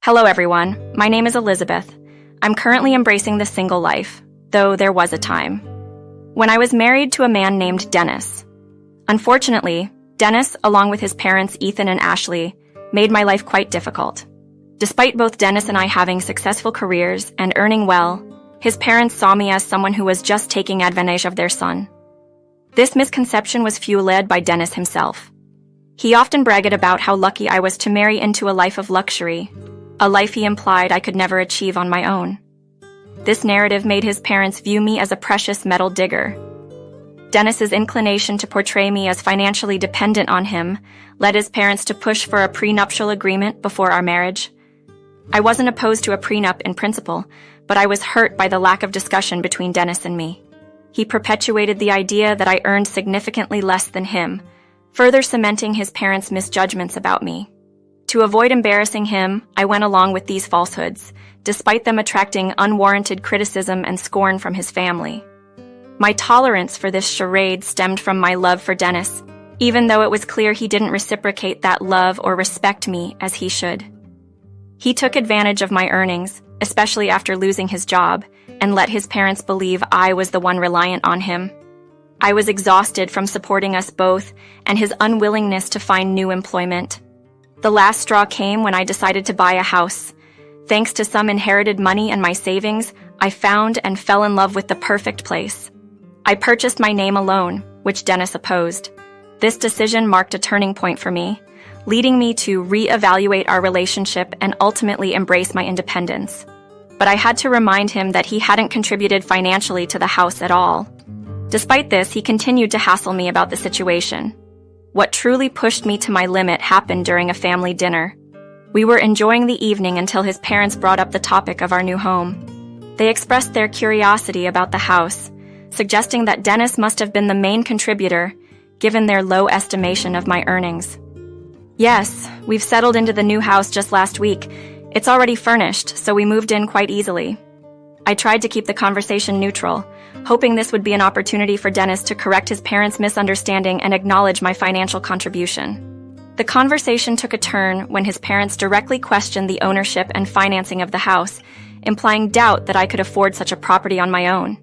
Hello everyone, my name is Elizabeth. I'm currently embracing the single life, though there was a time when I was married to a man named Dennis. Unfortunately, Dennis, along with his parents Ethan and Ashley, made my life quite difficult. Despite both Dennis and I having successful careers and earning well, his parents saw me as someone who was just taking advantage of their son. This misconception was fueled by Dennis himself. He often bragged about how lucky I was to marry into a life of luxury, a life he implied I could never achieve on my own. This narrative made his parents view me as a precious metal digger. Dennis's inclination to portray me as financially dependent on him led his parents to push for a prenuptial agreement before our marriage. I wasn't opposed to a prenup in principle, but I was hurt by the lack of discussion between Dennis and me. He perpetuated the idea that I earned significantly less than him, further cementing his parents' misjudgments about me. To avoid embarrassing him, I went along with these falsehoods, despite them attracting unwarranted criticism and scorn from his family. My tolerance for this charade stemmed from my love for Dennis, even though it was clear he didn't reciprocate that love or respect me as he should. He took advantage of my earnings, especially after losing his job, and let his parents believe I was the one reliant on him. I was exhausted from supporting us both and his unwillingness to find new employment. The last straw came when I decided to buy a house. Thanks to some inherited money and my savings, I found and fell in love with the perfect place. I purchased my name alone, which Dennis opposed. This decision marked a turning point for me, leading me to reevaluate our relationship and ultimately embrace my independence. But I had to remind him that he hadn't contributed financially to the house at all. Despite this, he continued to hassle me about the situation. What truly pushed me to my limit happened during a family dinner. We were enjoying the evening until his parents brought up the topic of our new home. They expressed their curiosity about the house, suggesting that Dennis must have been the main contributor, given their low estimation of my earnings. Yes, we've settled into the new house just last week. It's already furnished, so we moved in quite easily. I tried to keep the conversation neutral, hoping this would be an opportunity for Dennis to correct his parents' misunderstanding and acknowledge my financial contribution. The conversation took a turn when his parents directly questioned the ownership and financing of the house, implying doubt that I could afford such a property on my own.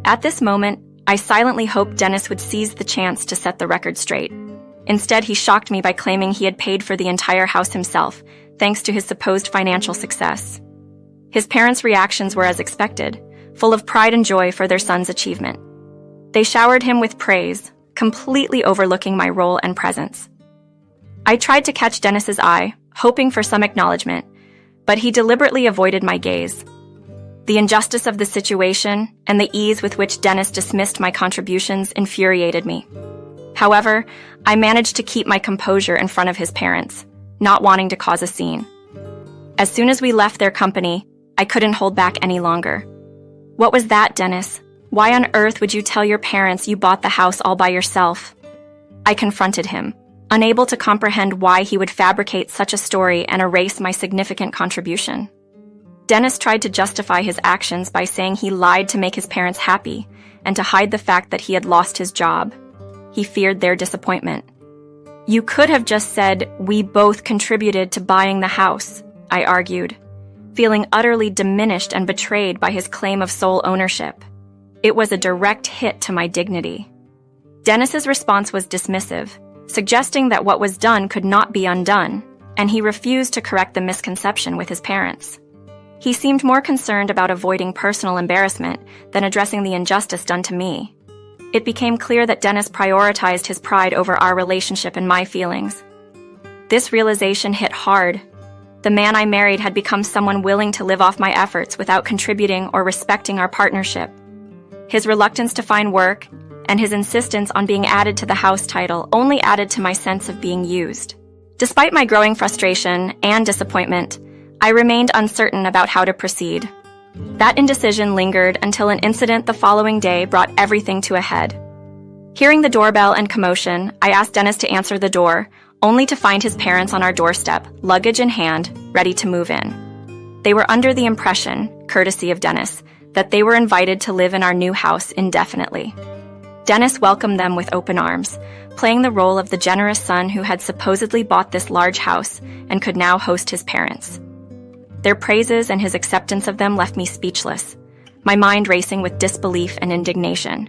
At this moment, I silently hoped Dennis would seize the chance to set the record straight. Instead, he shocked me by claiming he had paid for the entire house himself, thanks to his supposed financial success. His parents' reactions were as expected, full of pride and joy for their son's achievement. They showered him with praise, completely overlooking my role and presence. I tried to catch Dennis's eye, hoping for some acknowledgement, but he deliberately avoided my gaze. The injustice of the situation and the ease with which Dennis dismissed my contributions infuriated me. However, I managed to keep my composure in front of his parents, not wanting to cause a scene. As soon as we left their company, I couldn't hold back any longer. What was that, Dennis? Why on earth would you tell your parents you bought the house all by yourself? I confronted him, unable to comprehend why he would fabricate such a story and erase my significant contribution. Dennis tried to justify his actions by saying he lied to make his parents happy and to hide the fact that he had lost his job. He feared their disappointment. You could have just said, "We both contributed to buying the house," I argued, feeling utterly diminished and betrayed by his claim of sole ownership. It was a direct hit to my dignity. Dennis's response was dismissive, suggesting that what was done could not be undone, and he refused to correct the misconception with his parents. He seemed more concerned about avoiding personal embarrassment than addressing the injustice done to me. It became clear that Dennis prioritized his pride over our relationship and my feelings. This realization hit hard. The man I married had become someone willing to live off my efforts without contributing or respecting our partnership. His reluctance to find work and his insistence on being added to the house title only added to my sense of being used. Despite my growing frustration and disappointment, I remained uncertain about how to proceed. That indecision lingered until an incident the following day brought everything to a head. Hearing the doorbell and commotion, I asked Dennis to answer the door, only to find his parents on our doorstep, luggage in hand, ready to move in. They were under the impression, courtesy of Dennis, that they were invited to live in our new house indefinitely. Dennis welcomed them with open arms, playing the role of the generous son who had supposedly bought this large house and could now host his parents. Their praises and his acceptance of them left me speechless, my mind racing with disbelief and indignation.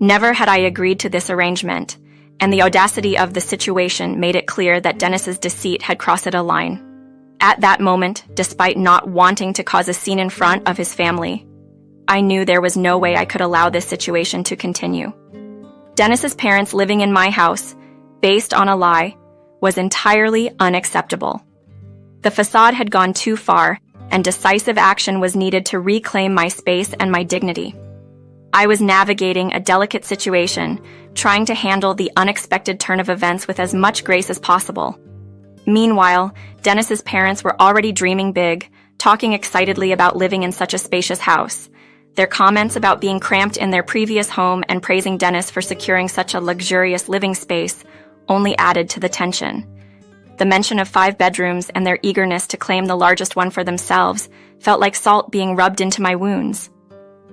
Never had I agreed to this arrangement, and the audacity of the situation made it clear that Dennis's deceit had crossed a line. At that moment, despite not wanting to cause a scene in front of his family, I knew there was no way I could allow this situation to continue. Dennis's parents living in my house, based on a lie, was entirely unacceptable. The facade had gone too far, and decisive action was needed to reclaim my space and my dignity. I was navigating a delicate situation, trying to handle the unexpected turn of events with as much grace as possible. Meanwhile, Dennis's parents were already dreaming big, talking excitedly about living in such a spacious house. Their comments about being cramped in their previous home and praising Dennis for securing such a luxurious living space only added to the tension. The mention of 5 bedrooms and their eagerness to claim the largest one for themselves felt like salt being rubbed into my wounds.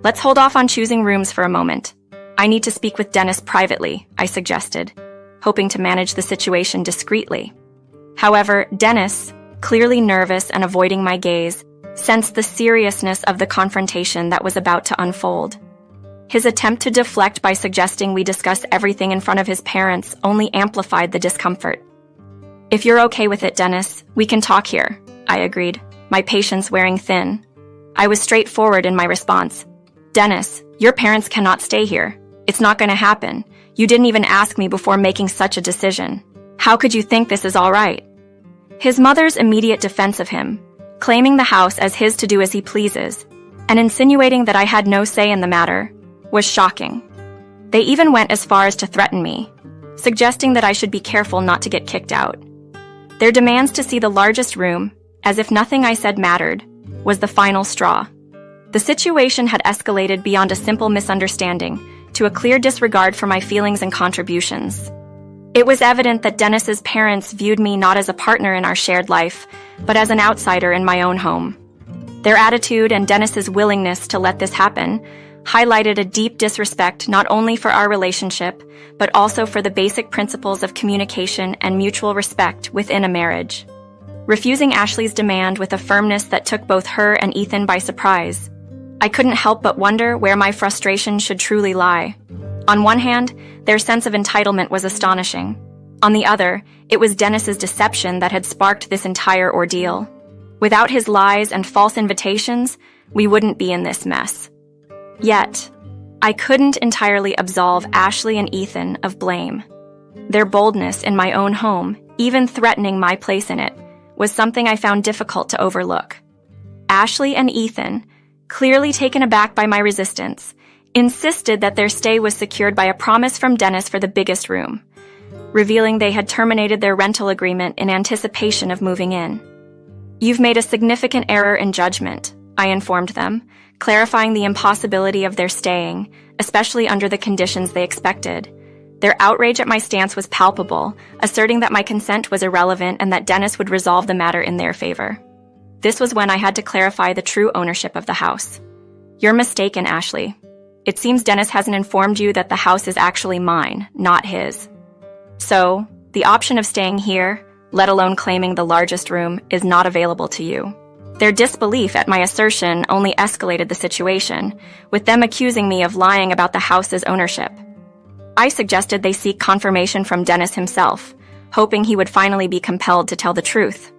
Let's hold off on choosing rooms for a moment. I need to speak with Dennis privately, I suggested, hoping to manage the situation discreetly. However, Dennis, clearly nervous and avoiding my gaze, sensed the seriousness of the confrontation that was about to unfold. His attempt to deflect by suggesting we discuss everything in front of his parents only amplified the discomfort. If you're okay with it, Dennis, we can talk here, I agreed, my patience wearing thin. I was straightforward in my response. Dennis, your parents cannot stay here. It's not going to happen. You didn't even ask me before making such a decision. How could you think this is all right? His mother's immediate defense of him, claiming the house as his to do as he pleases, and insinuating that I had no say in the matter, was shocking. They even went as far as to threaten me, suggesting that I should be careful not to get kicked out. Their demands to see the largest room, as if nothing I said mattered, was the final straw. The situation had escalated beyond a simple misunderstanding to a clear disregard for my feelings and contributions. It was evident that Dennis's parents viewed me not as a partner in our shared life, but as an outsider in my own home. Their attitude and Dennis's willingness to let this happen highlighted a deep disrespect not only for our relationship, but also for the basic principles of communication and mutual respect within a marriage. Refusing Ashley's demand with a firmness that took both her and Ethan by surprise, I couldn't help but wonder where my frustration should truly lie. On one hand, their sense of entitlement was astonishing. On the other, it was Dennis's deception that had sparked this entire ordeal. Without his lies and false invitations, we wouldn't be in this mess. Yet, I couldn't entirely absolve Ashley and Ethan of blame. Their boldness in my own home, even threatening my place in it, was something I found difficult to overlook. Ashley and Ethan, clearly taken aback by my resistance, insisted that their stay was secured by a promise from Dennis for the biggest room, revealing they had terminated their rental agreement in anticipation of moving in. You've made a significant error in judgment, I informed them, clarifying the impossibility of their staying, especially under the conditions they expected. Their outrage at my stance was palpable, asserting that my consent was irrelevant and that Dennis would resolve the matter in their favor. This was when I had to clarify the true ownership of the house. You're mistaken, Ashley. It seems Dennis hasn't informed you that the house is actually mine, not his. So, the option of staying here, let alone claiming the largest room, is not available to you. Their disbelief at my assertion only escalated the situation, with them accusing me of lying about the house's ownership. I suggested they seek confirmation from Dennis himself, hoping he would finally be compelled to tell the truth.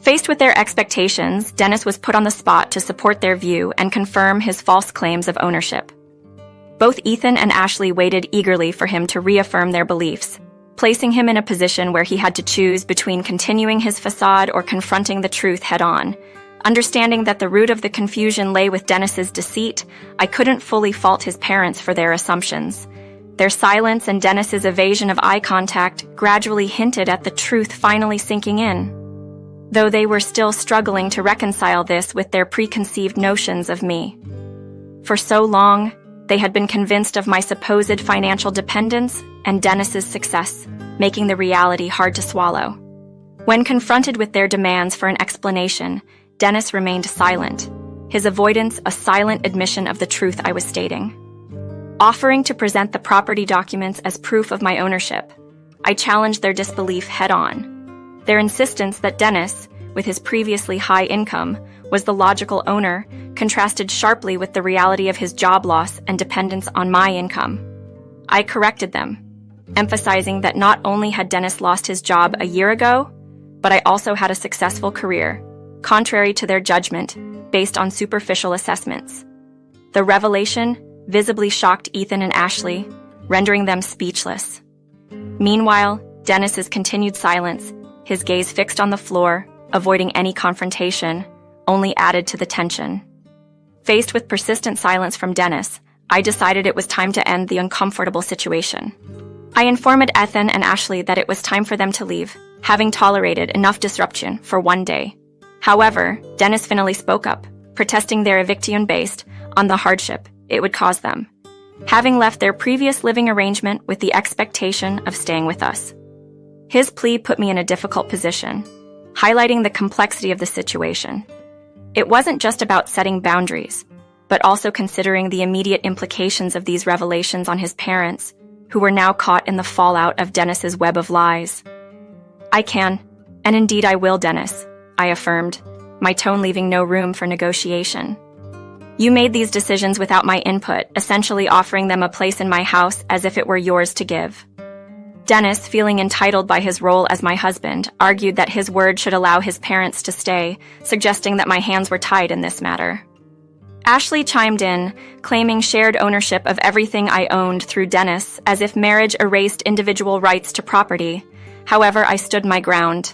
Faced with their expectations, Dennis was put on the spot to support their view and confirm his false claims of ownership. Both Ethan and Ashley waited eagerly for him to reaffirm their beliefs, placing him in a position where he had to choose between continuing his facade or confronting the truth head-on. Understanding that the root of the confusion lay with Dennis's deceit, I couldn't fully fault his parents for their assumptions. Their silence and Dennis's evasion of eye contact gradually hinted at the truth finally sinking in, though they were still struggling to reconcile this with their preconceived notions of me. For so long, they had been convinced of my supposed financial dependence and Dennis's success, making the reality hard to swallow. When confronted with their demands for an explanation, Dennis remained silent, his avoidance a silent admission of the truth I was stating. Offering to present the property documents as proof of my ownership, I challenged their disbelief head-on. Their insistence that Dennis, with his previously high income, was the logical owner, contrasted sharply with the reality of his job loss and dependence on my income. I corrected them, emphasizing that not only had Dennis lost his job a year ago, but I also had a successful career, contrary to their judgment, based on superficial assessments. The revelation visibly shocked Ethan and Ashley, rendering them speechless. Meanwhile, Dennis's continued silence, his gaze fixed on the floor, avoiding any confrontation, only added to the tension. Faced with persistent silence from Dennis, I decided it was time to end the uncomfortable situation. I informed Ethan and Ashley that it was time for them to leave, having tolerated enough disruption for one day. However, Dennis finally spoke up, protesting their eviction based on the hardship it would cause them, having left their previous living arrangement with the expectation of staying with us. His plea put me in a difficult position, highlighting the complexity of the situation. It wasn't just about setting boundaries, but also considering the immediate implications of these revelations on his parents, who were now caught in the fallout of Dennis's web of lies. I can, and indeed I will, Dennis, I affirmed, my tone leaving no room for negotiation. You made these decisions without my input, essentially offering them a place in my house as if it were yours to give. Dennis, feeling entitled by his role as my husband, argued that his word should allow his parents to stay, suggesting that my hands were tied in this matter. Ashley chimed in, claiming shared ownership of everything I owned through Dennis, as if marriage erased individual rights to property. However, I stood my ground.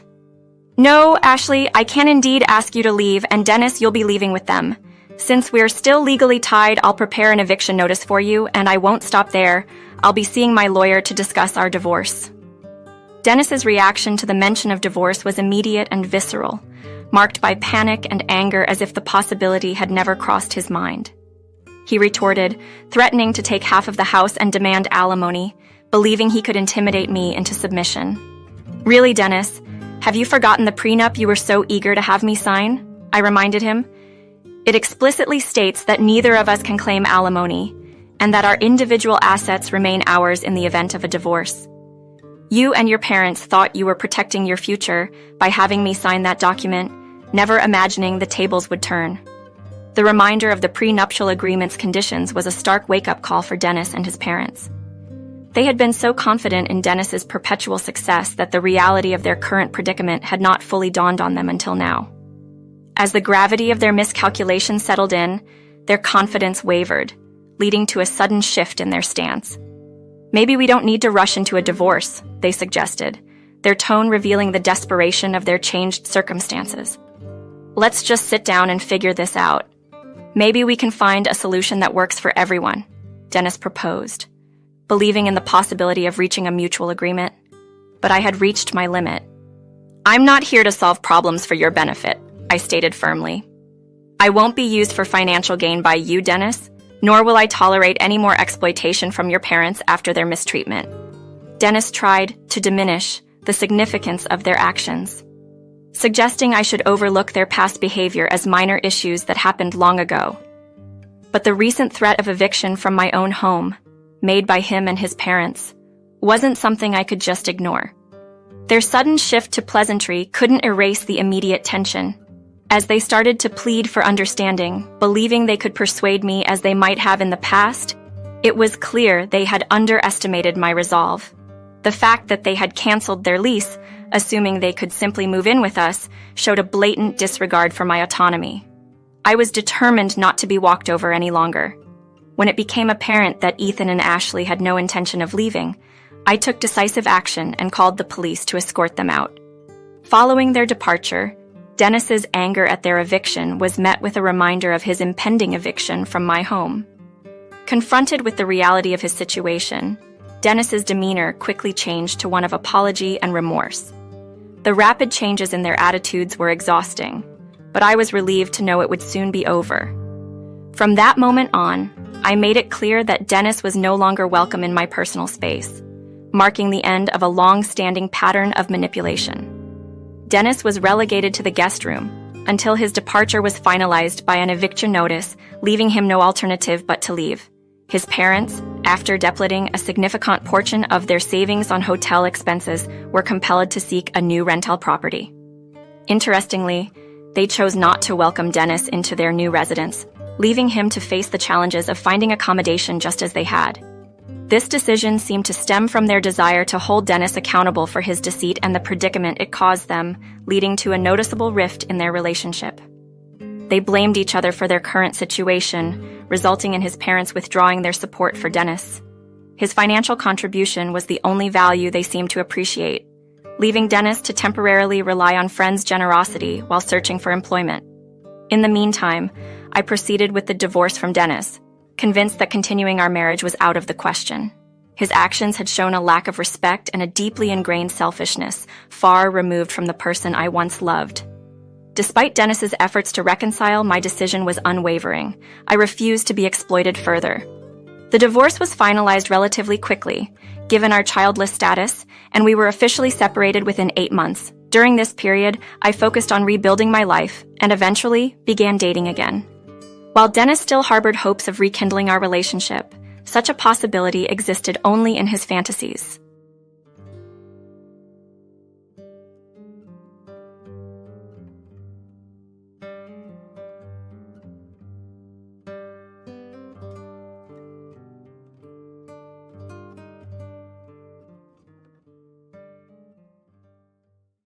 No, Ashley, I can indeed ask you to leave, and Dennis, you'll be leaving with them. Since we're still legally tied, I'll prepare an eviction notice for you, and I won't stop there. I'll be seeing my lawyer to discuss our divorce. Dennis's reaction to the mention of divorce was immediate and visceral, marked by panic and anger as if the possibility had never crossed his mind. He retorted, threatening to take half of the house and demand alimony, believing he could intimidate me into submission. Really, Dennis, have you forgotten the prenup you were so eager to have me sign? I reminded him. It explicitly states that neither of us can claim alimony, and that our individual assets remain ours in the event of a divorce. You and your parents thought you were protecting your future by having me sign that document, never imagining the tables would turn. The reminder of the prenuptial agreement's conditions was a stark wake-up call for Dennis and his parents. They had been so confident in Dennis's perpetual success that the reality of their current predicament had not fully dawned on them until now. As the gravity of their miscalculation settled in, their confidence wavered, leading to a sudden shift in their stance. Maybe we don't need to rush into a divorce, they suggested, their tone revealing the desperation of their changed circumstances. Let's just sit down and figure this out. Maybe we can find a solution that works for everyone, Dennis proposed, believing in the possibility of reaching a mutual agreement. But I had reached my limit. I'm not here to solve problems for your benefit, I stated firmly. I won't be used for financial gain by you, Dennis, nor will I tolerate any more exploitation from your parents after their mistreatment. Dennis tried to diminish the significance of their actions, suggesting I should overlook their past behavior as minor issues that happened long ago. But the recent threat of eviction from my own home, made by him and his parents, wasn't something I could just ignore. Their sudden shift to pleasantry couldn't erase the immediate tension. As they started to plead for understanding, believing they could persuade me as they might have in the past, it was clear they had underestimated my resolve. The fact that they had canceled their lease, assuming they could simply move in with us, showed a blatant disregard for my autonomy. I was determined not to be walked over any longer. When it became apparent that Ethan and Ashley had no intention of leaving, I took decisive action and called the police to escort them out. Following their departure, Dennis's anger at their eviction was met with a reminder of his impending eviction from my home. Confronted with the reality of his situation, Dennis's demeanor quickly changed to one of apology and remorse. The rapid changes in their attitudes were exhausting, but I was relieved to know it would soon be over. From that moment on, I made it clear that Dennis was no longer welcome in my personal space, marking the end of a long-standing pattern of manipulation. Dennis was relegated to the guest room until his departure was finalized by an eviction notice, leaving him no alternative but to leave. His parents, after depleting a significant portion of their savings on hotel expenses, were compelled to seek a new rental property. Interestingly, they chose not to welcome Dennis into their new residence, leaving him to face the challenges of finding accommodation just as they had. This decision seemed to stem from their desire to hold Dennis accountable for his deceit and the predicament it caused them, leading to a noticeable rift in their relationship. They blamed each other for their current situation, resulting in his parents withdrawing their support for Dennis. His financial contribution was the only value they seemed to appreciate, leaving Dennis to temporarily rely on friends' generosity while searching for employment. In the meantime, I proceeded with the divorce from Dennis, convinced that continuing our marriage was out of the question. His actions had shown a lack of respect and a deeply ingrained selfishness, far removed from the person I once loved. Despite Dennis's efforts to reconcile, my decision was unwavering. I refused to be exploited further. The divorce was finalized relatively quickly, given our childless status, and we were officially separated within 8 months. During this period, I focused on rebuilding my life and eventually began dating again. While Dennis still harbored hopes of rekindling our relationship, such a possibility existed only in his fantasies.